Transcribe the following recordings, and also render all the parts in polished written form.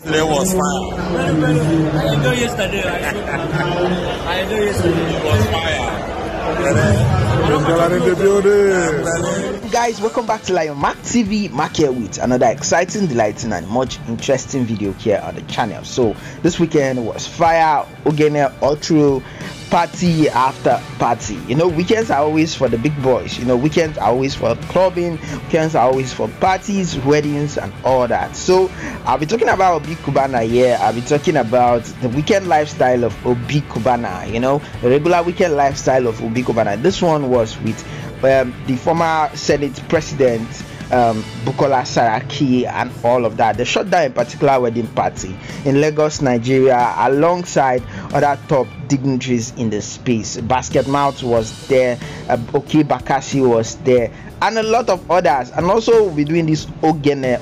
Today was fire. I enjoyed yesterday. I enjoyed yesterday. It was fire. Guys, welcome back to Lion Mark TV. Mark here with another exciting, delighting, and much interesting video here on the channel. So this weekend was fire. Ogene Ultra party after party. You know, weekends are always for the big boys. You know, weekends are always for clubbing. Weekends are always for parties, weddings, and all that. So I'll be talking about Obi Cubana here. I'll be talking about the weekend lifestyle of Obi Cubana. You know, the regular weekend lifestyle of Obi Cubana. This one was with the former Senate President Bukola Saraki and all of that. They shut down a particular wedding party in Lagos, Nigeria, alongside other top dignitaries in the space. Basketmouth was there, Oke Bakassi was there, and a lot of others. And also we'll be doing this Ogene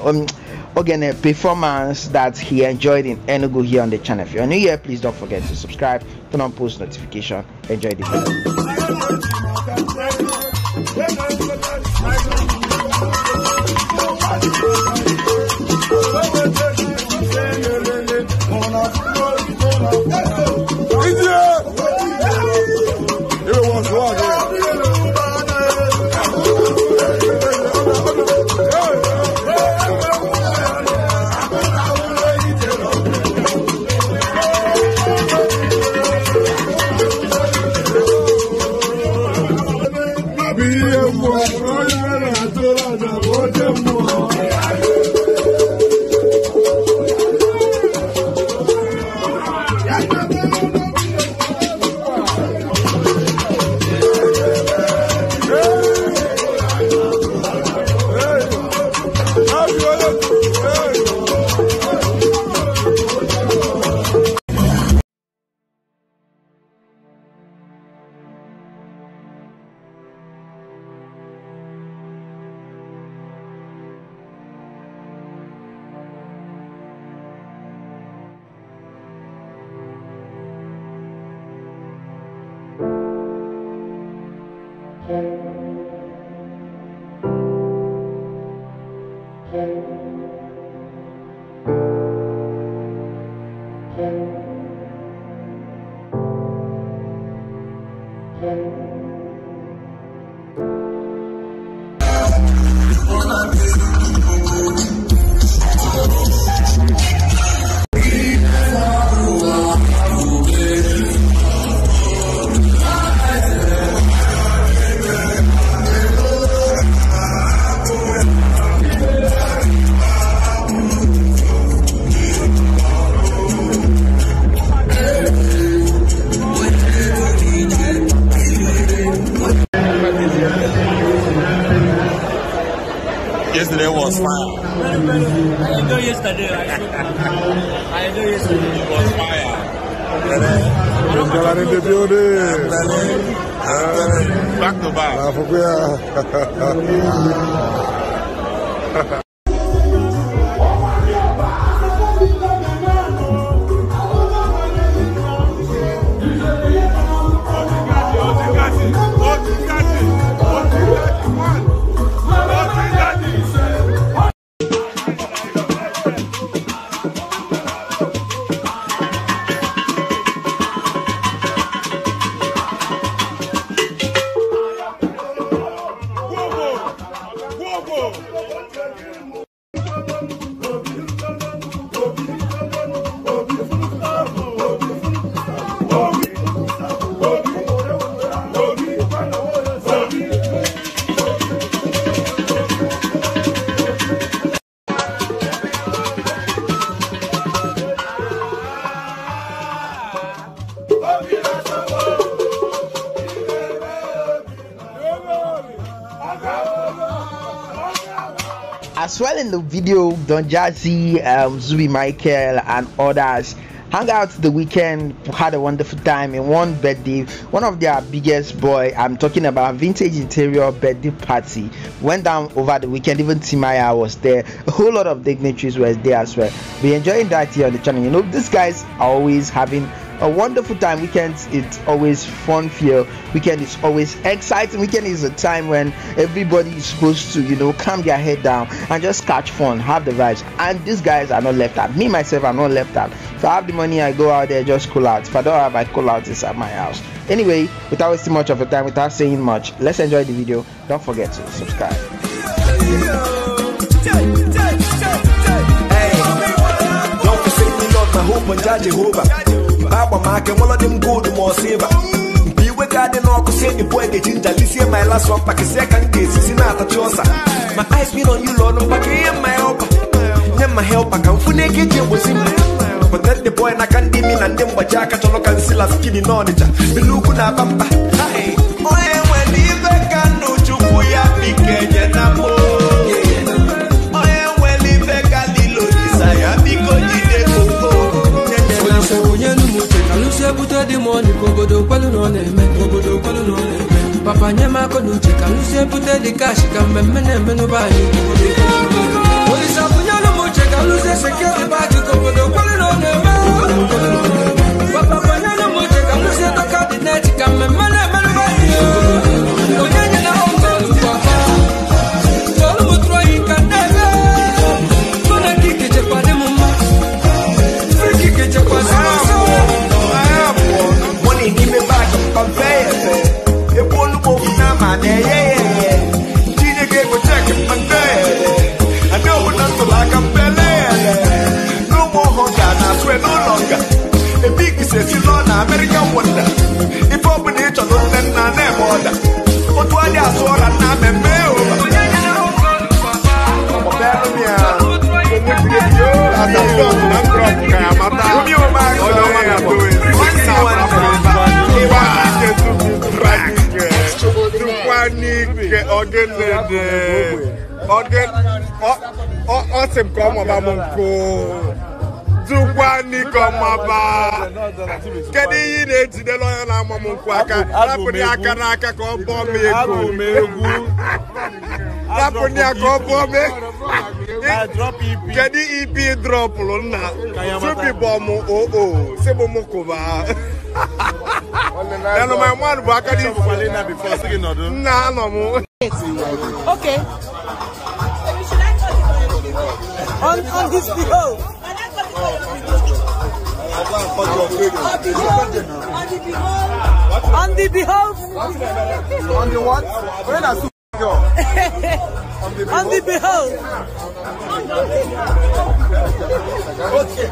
performance that he enjoyed in Enugu here on the channel. If you're new here, please don't forget to subscribe, turn on post notification, enjoy the video. Yesterday was fire. I enjoyed yesterday. I enjoyed yesterday. It was fire. Back to back. As well in the video, Don Jazzy, Zubi Michael, and others hung out the weekend, had a wonderful time in one birthday, one of their biggest boy. I'm talking about Vintage Interior birthday party. Went down over the weekend. Even Timaya was there. A whole lot of dignitaries were there as well. We're enjoying that here on the channel. You know, these guys are always having a wonderful time. Weekends, it's always fun feel. Weekend is always exciting. Weekend is a time when everybody is supposed to, you know, calm their head down and just catch fun, have the vibes. And these guys are not left out. Me myself, I'm not left out. If I have the money, I go out there, just cool out. If I don't have, I cool out inside my house. Anyway, without wasting much of your time, without saying much, let's enjoy the video. Don't forget to subscribe. Hope and Jehovah. Baba Mark and one of them go to more saver. Be with God and all say the boy the ginger. Listen, my last one pack a second case is not a chosa. My eyes been on you, Lord, no pack in my help. Then my help, I can fully get you was him. But then the boy, I can't dim in and them, but Jack at all can still have skinny knowledge. The look on a bamba. Hey, when the event can do to we are big and Papa Nyama Konuchi, can you say put the cash? Come and nobody. Police up Yano Mocha, can you say secure back to Kobodo? Papa Nyama Mocha, can you say the cabinet? Come and American wonder. If open nature, no then I never order. But why they are so hard, I'm a male. Zukwani komaba kedi yine tide loya na mamunku aka rapuni aka na aka ko bo me egu rapuni aka bo me drop EP kedi EP drop lo na subi bomu se bomu ko ba no my man bu aka di na before singing no do na no mu okay on this video on the behalf on the what? Where does it go? On the behalf. Okay.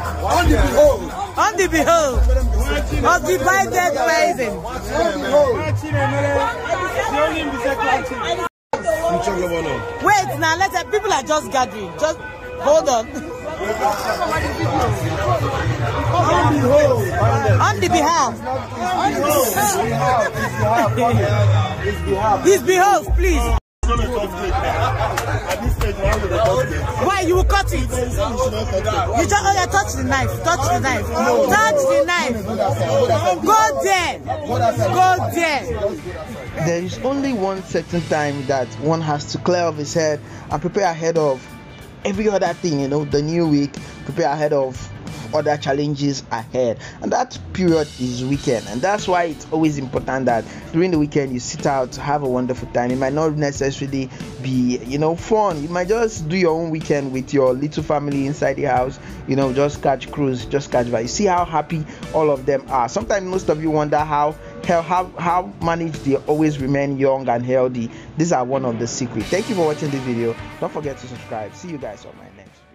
On the behalf of the divided rising. Wait, now people are just gathering. Just hold on. On the behalf. His behalf, please. Why you will cut it? You just touch the knife. Touch the knife. Touch the knife. Go there. Go there. There is only one certain time that one has to clear off his head and prepare ahead of every other thing, you know, the new week, prepare ahead of other challenges ahead, and that period is weekend. And that's why it's always important that during the weekend you sit out, have a wonderful time. It might not necessarily be, you know, fun. You might just do your own weekend with your little family inside the house, you know, just catch cruise, just catch vibe. You see how happy all of them are. Sometimes most of you wonder how managed they always remain young and healthy. These are one of the secrets. Thank you for watching this video. Don't forget to subscribe. See you guys on my next.